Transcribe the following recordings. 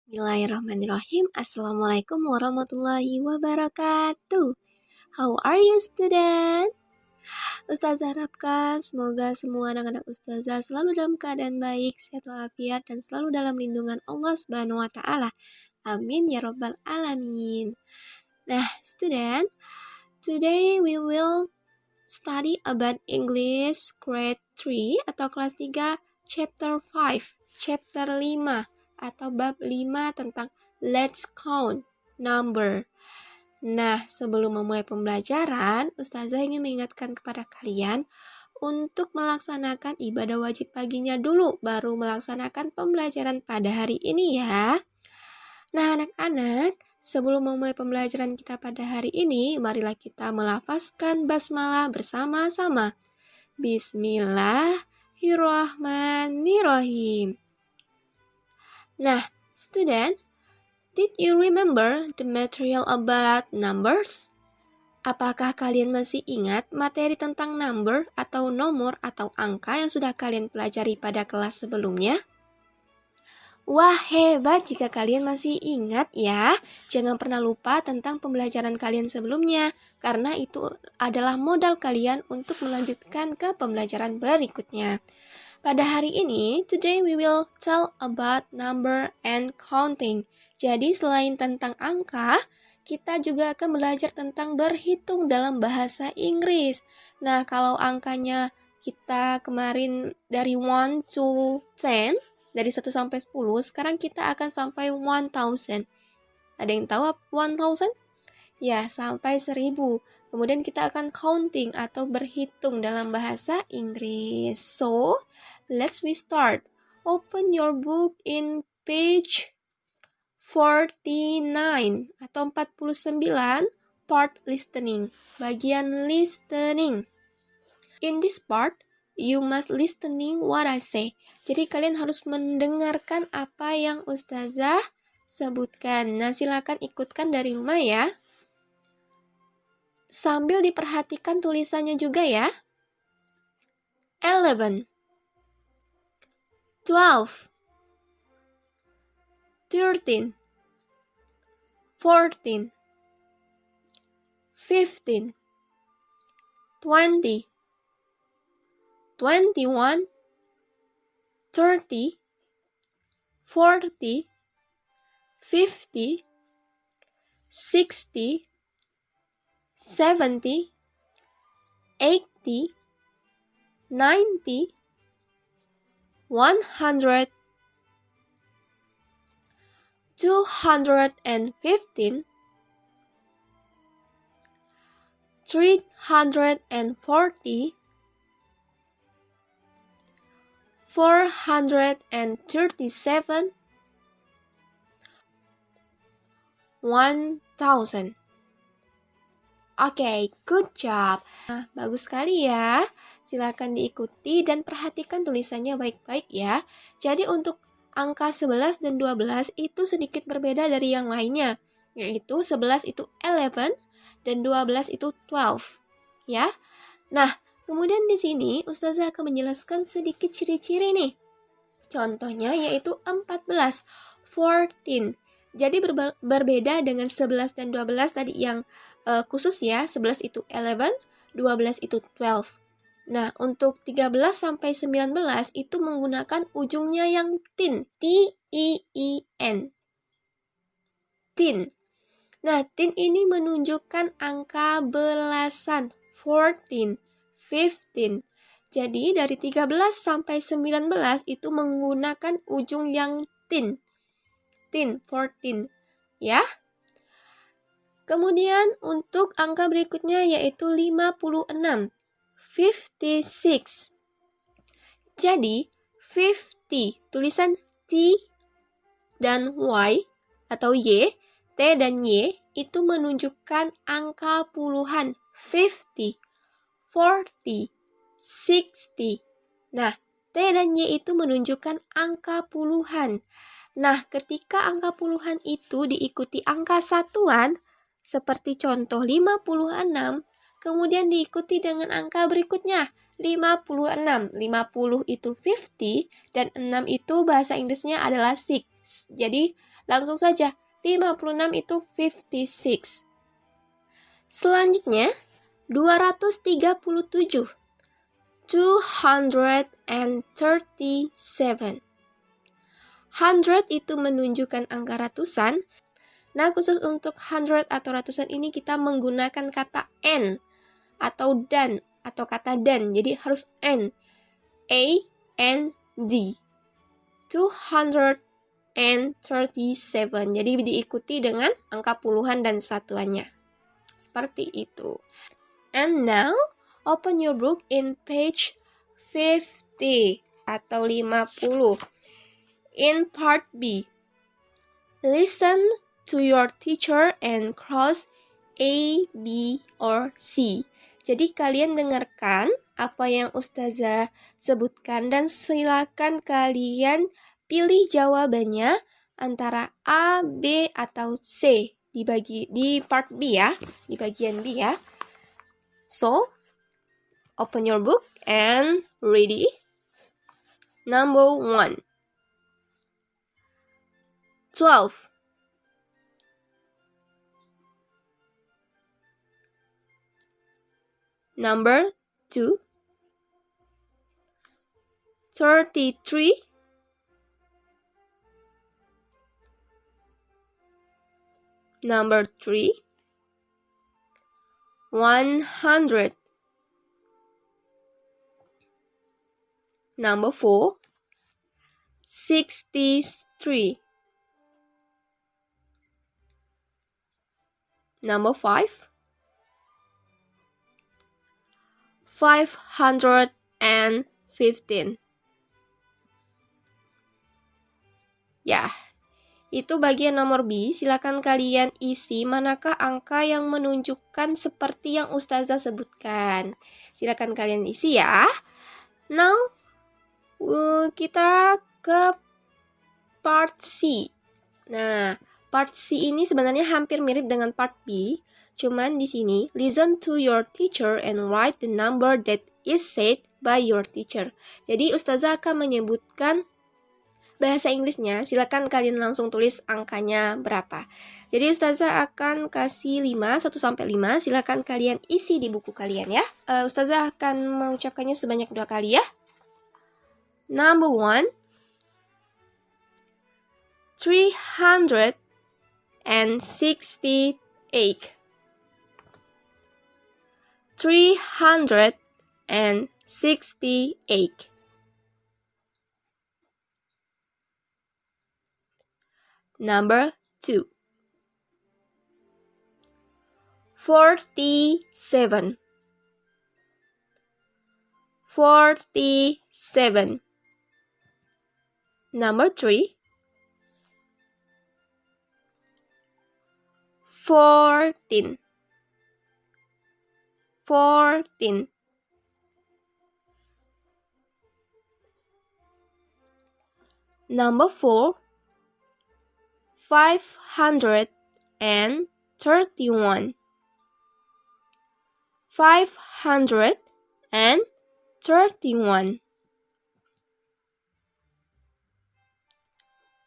Bismillahirrahmanirrahim. Assalamualaikum warahmatullahi wabarakatuh. How are you, student? Ustazah harapkan semoga semua anak-anak Ustazah selalu dalam keadaan baik, sehat walafiat, dan selalu dalam lindungan Allah Subhanahu wa Ta'ala. Amin ya Rabbal Alamin. Nah, student, today we will study about English grade 3 atau kelas 3, chapter 5, chapter 5 atau bab 5 tentang let's count number. Nah, sebelum memulai pembelajaran, Ustazah ingin mengingatkan kepada kalian untuk melaksanakan ibadah wajib paginya dulu, baru melaksanakan pembelajaran pada hari ini ya. Nah, anak-anak, sebelum memulai pembelajaran kita pada hari ini, marilah kita melafazkan basmalah bersama-sama. Bismillahirrahmanirrahim. Nah, student, did you remember the material about numbers? Apakah kalian masih ingat materi tentang number atau nomor atau angka yang sudah kalian pelajari pada kelas sebelumnya? Wah, hebat jika kalian masih ingat ya. Jangan pernah lupa tentang pembelajaran kalian sebelumnya, karena itu adalah modal kalian untuk melanjutkan ke pembelajaran berikutnya. Pada hari ini, today we will tell about number and counting. Jadi selain tentang angka, kita juga akan belajar tentang berhitung dalam bahasa Inggris. Nah, kalau angkanya kita kemarin dari 1 to 10, dari 1 sampai 10, sekarang kita akan sampai 1000. Ada yang tahu apa 1000? Ya, sampai 1000. Kemudian kita akan counting atau berhitung dalam bahasa Inggris. So, let's we start. Open your book in page 49 atau 49, part listening, bagian listening. In this part, you must listening what I say. Jadi kalian harus mendengarkan apa yang Ustazah sebutkan. Nah, silakan ikutkan dari rumah ya. Sambil diperhatikan tulisannya juga ya. 11, 12, 13, 14, 15, 20, 21, 30, 40, 50, 60, 70, 80, 90, 100, 215, 340, 437, 1000. Oke, good job. Nah, bagus sekali ya. Silakan diikuti dan perhatikan tulisannya baik-baik ya. Jadi untuk angka 11 dan 12 itu sedikit berbeda dari yang lainnya. Yaitu 11 itu 11 dan 12 itu 12. Ya. Nah, kemudian di sini Ustazah akan menjelaskan sedikit ciri-ciri nih. Contohnya yaitu 14, 14. Jadi berbeda dengan 11 dan 12 tadi yang khusus ya, 11 itu 11, 12 itu 12. Nah, untuk 13 sampai 19 itu menggunakan ujungnya yang tin, T-I-I-N. Tin. Nah, tin ini menunjukkan angka belasan, 14, 15. Jadi dari 13 sampai 19 itu menggunakan ujung yang tin. Tin, 14. Ya. Kemudian untuk angka berikutnya yaitu 56. 56. Jadi 50 tulisan T dan Y atau Y, T dan Y itu menunjukkan angka puluhan. 50, 40, 60. Nah, T dan Y itu menunjukkan angka puluhan. Nah, ketika angka puluhan itu diikuti angka satuan, seperti contoh 56, kemudian diikuti dengan angka berikutnya, 56. 50 itu 50, dan 6 itu bahasa Inggrisnya adalah 6. Jadi, Langsung saja, 56 itu 56. Selanjutnya, 237. 237. 100 itu menunjukkan angka ratusan. Nah, khusus untuk 100 atau ratusan ini kita menggunakan kata n atau dan atau kata dan. Jadi harus n. A-N-D. 237. Jadi diikuti dengan angka puluhan dan satuannya. Seperti itu. And now, open your book in page 50 atau 50. In part B, listen to your teacher and cross A, B, or C. Jadi kalian dengarkan apa yang Ustazah sebutkan dan silakan kalian pilih jawabannya antara A, B, atau C di part B ya, di bagian B ya. So, open your book and ready. Number 1. 12. Number 2. 33. Number 3. 100. Number 4. 63. Number 5. 515. Ya, itu bagian nomor B. Silakan kalian isi manakah angka yang menunjukkan seperti yang Ustazah sebutkan. Silakan kalian isi ya. Now, kita ke part C. Nah, part C ini sebenarnya hampir mirip dengan part B. Cuman di sini, listen to your teacher and write the number that is said by your teacher. Jadi Ustazah akan menyebutkan bahasa Inggrisnya, silakan kalian langsung tulis angkanya berapa. Jadi Ustazah akan kasih 5, 1-5, silakan kalian isi di buku kalian ya. Ustazah akan mengucapkannya sebanyak 2 kali ya. Number 1. 368. 368. Number 2. 47. 47. Number 3. 14. 14. Number 4. 531. 531.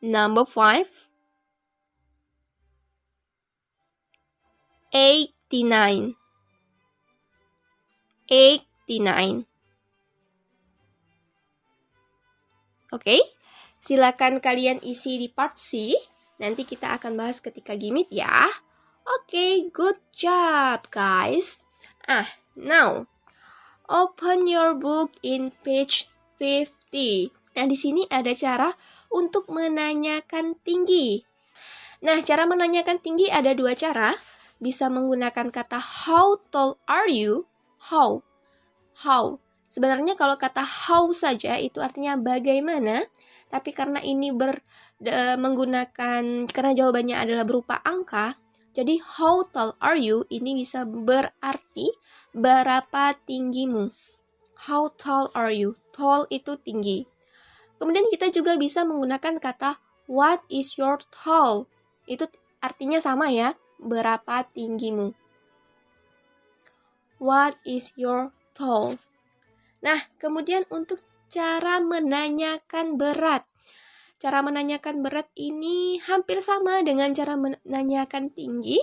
Number 5. 89. 89. Oke, silakan kalian isi di part C. Nanti kita akan bahas ketika gimit ya. Oke, good job guys. Now open your book in page 50. Nah, di sini ada cara untuk menanyakan tinggi. Nah, cara menanyakan tinggi ada 2 cara. Bisa menggunakan kata how tall are you? How. Sebenarnya kalau kata how saja itu artinya bagaimana. Tapi karena ini karena jawabannya adalah berupa angka, jadi how tall are you ini bisa berarti berapa tinggimu. How tall are you? Tall itu tinggi. Kemudian kita juga bisa menggunakan kata what is your tall? Itu artinya sama ya, berapa tinggimu. What is your tall? Nah, kemudian untuk cara menanyakan berat. cara menanyakan berat ini hampir sama dengan cara menanyakan tinggi.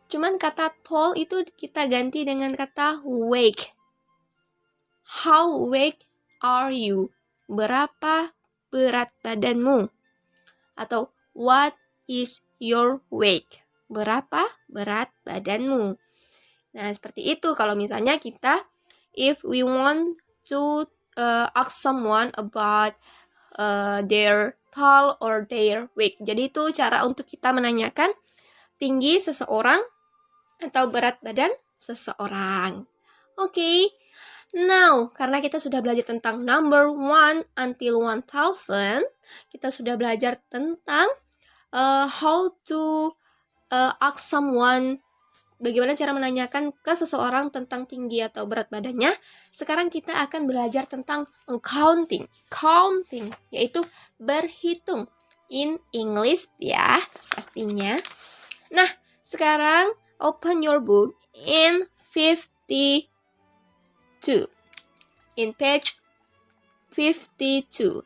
Cuman kata tall itu kita ganti dengan kata weight. How weight are you? Berapa berat badanmu? Atau what is your weight? Berapa berat badanmu? Nah, seperti itu kalau misalnya kita, if we want to ask someone about their tall or their weight. Jadi itu cara untuk kita menanyakan tinggi seseorang atau berat badan seseorang. Oke. Now, karena kita sudah belajar tentang number 1 until 1000, kita sudah belajar tentang how to ask someone, bagaimana cara menanyakan ke seseorang tentang tinggi atau berat badannya. Sekarang kita akan belajar tentang counting, yaitu berhitung in English ya, pastinya. Nah, sekarang open your book in 52. In page 52.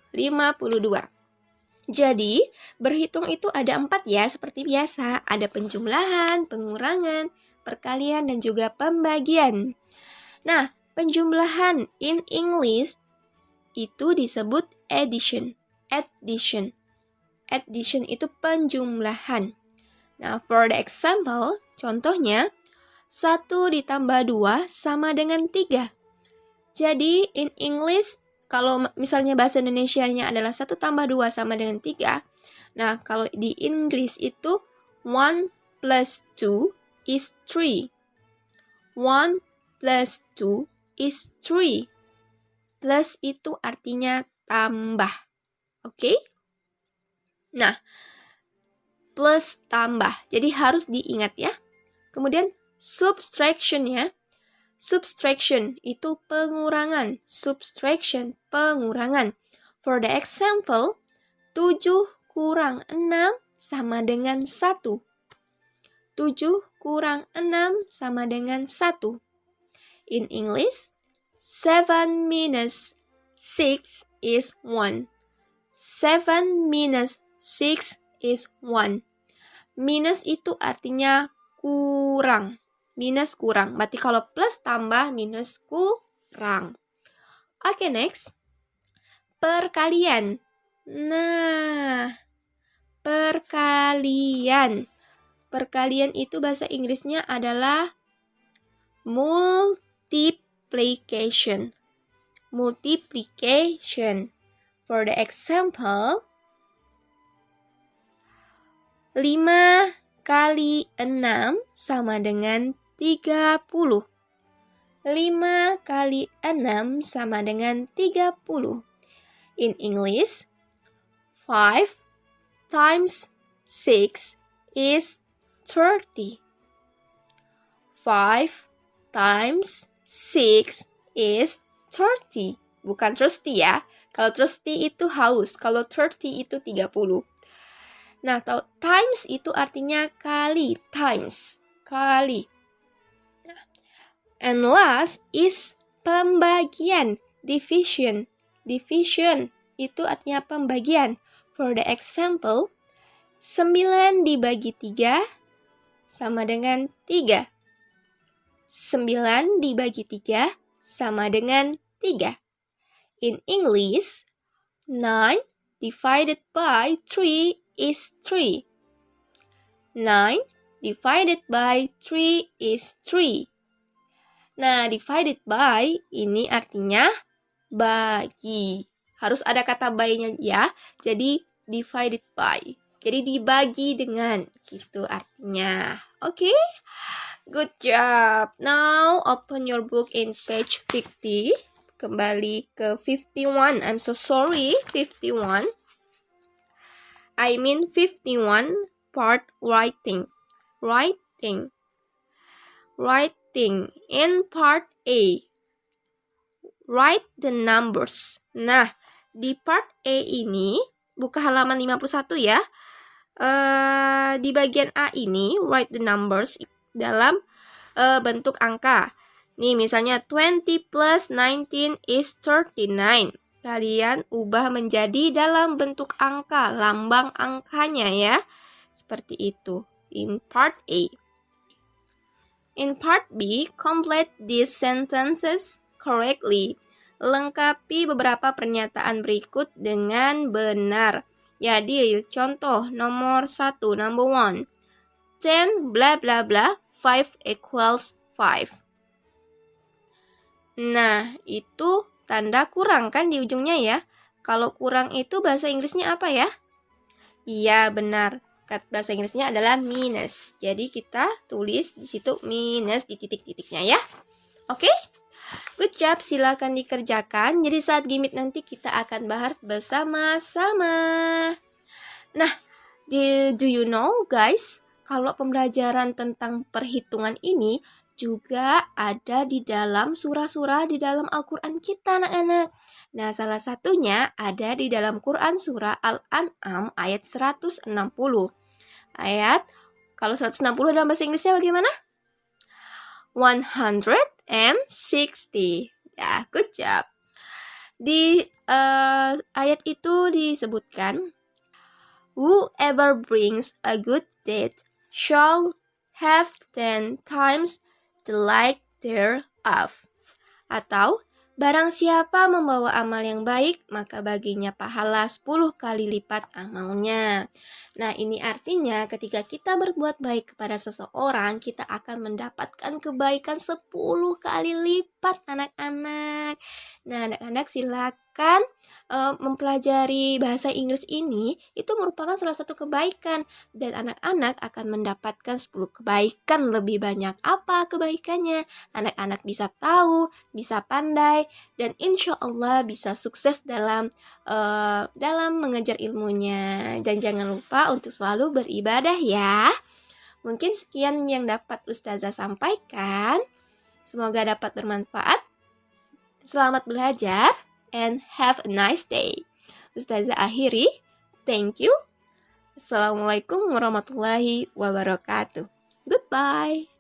Jadi, berhitung itu ada 4 ya, seperti biasa. Ada penjumlahan, pengurangan, perkalian, dan juga pembagian. Nah, penjumlahan in English itu disebut addition. Addition itu penjumlahan. Nah, for the example, contohnya, 1 ditambah 2 sama dengan 3. Jadi, in English, kalau misalnya bahasa Indonesianya adalah 1 tambah 2 sama dengan 3. Nah, kalau di Inggris itu 1 plus 2 is 3. 1 plus 2 is 3. Plus itu artinya tambah. Oke? Nah, plus tambah. Jadi harus diingat ya. Kemudian subtraction ya. Subtraction itu pengurangan. Subtraction, pengurangan. For the example, 7 kurang 6 sama dengan 1. 7 kurang 6 sama dengan 1. In English, 7 minus 6 is 1. 7 minus 6 is 1. Minus itu artinya kurang. Minus kurang. Berarti kalau plus tambah minus kurang. Oke, next. Perkalian. Nah, perkalian. Perkalian itu bahasa Inggrisnya adalah multiplication. Multiplication. For the example, 5 kali 6 sama dengan 30. 5 kali 6 sama dengan 30. In English, 5 times 6 is 30. 5 times 6 is 30. Bukan 30 ya. Kalau 30 itu haus. Kalau 30 itu 30. Nah, times itu artinya kali. Times. Kali. And last is pembagian. Division. Division itu artinya pembagian. For the example, 9 dibagi 3 sama dengan 3. 9 dibagi 3 sama dengan 3. In English, 9 divided by 3 is 3. 9 divided by 3 is 3. Nah, divided by ini artinya bagi. Harus ada kata by-nya ya. Jadi, divided by. Jadi, dibagi dengan. Gitu artinya. Oke? Good job. Now, open your book in page 50. Kembali ke 51. I'm so sorry. 51. I mean 51 part writing. Writing. Writing. In part A, write the numbers. Nah, di part A ini, buka halaman 51 ya. Di bagian A ini, write the numbers dalam bentuk angka. Nih, misalnya 20 plus 19 is 39. kalian ubah menjadi dalam bentuk angka, lambang angkanya ya. Seperti itu in part A. In part B, complete these sentences correctly. Lengkapi beberapa pernyataan berikut dengan benar. Jadi, contoh nomor 1, number 1. 10 bla bla bla, 5 equals 5. Nah, itu tanda kurang kan di ujungnya ya. Kalau kurang itu bahasa Inggrisnya apa ya? Iya, benar. Bahasa Inggrisnya adalah minus. Jadi kita tulis di situ minus di titik-titiknya ya. Oke? Good job, silakan dikerjakan. Jadi saat gimmick nanti kita akan bahas bersama-sama. Nah, do you know guys, kalau pembelajaran tentang perhitungan ini juga ada di dalam surah-surah di dalam Al-Quran kita anak-anak. Nah, salah satunya ada di dalam Quran surah Al-An'am ayat 160. Kalau 160 dalam bahasa Inggrisnya bagaimana? 160. Ya, good job. Di ayat itu disebutkan, whoever brings a good deed shall have 10 times the like thereof. Atau, barang siapa membawa amal yang baik, maka baginya pahala 10 kali lipat amalnya. Nah, ini artinya ketika kita berbuat baik kepada seseorang, kita akan mendapatkan kebaikan 10 kali lipat anak-anak. Nah, anak-anak silakan mempelajari bahasa Inggris ini, itu merupakan salah satu kebaikan. Dan anak-anak akan mendapatkan 10 kebaikan lebih banyak. Apa kebaikannya? Anak-anak bisa tahu, bisa pandai, dan insya Allah bisa sukses dalam mengejar ilmunya. Dan jangan lupa untuk selalu beribadah ya. Mungkin sekian yang dapat Ustazah sampaikan. Semoga dapat bermanfaat. Selamat belajar and have a nice day. Ustazah akhiri. Thank you. Assalamualaikum warahmatullahi wabarakatuh. Goodbye.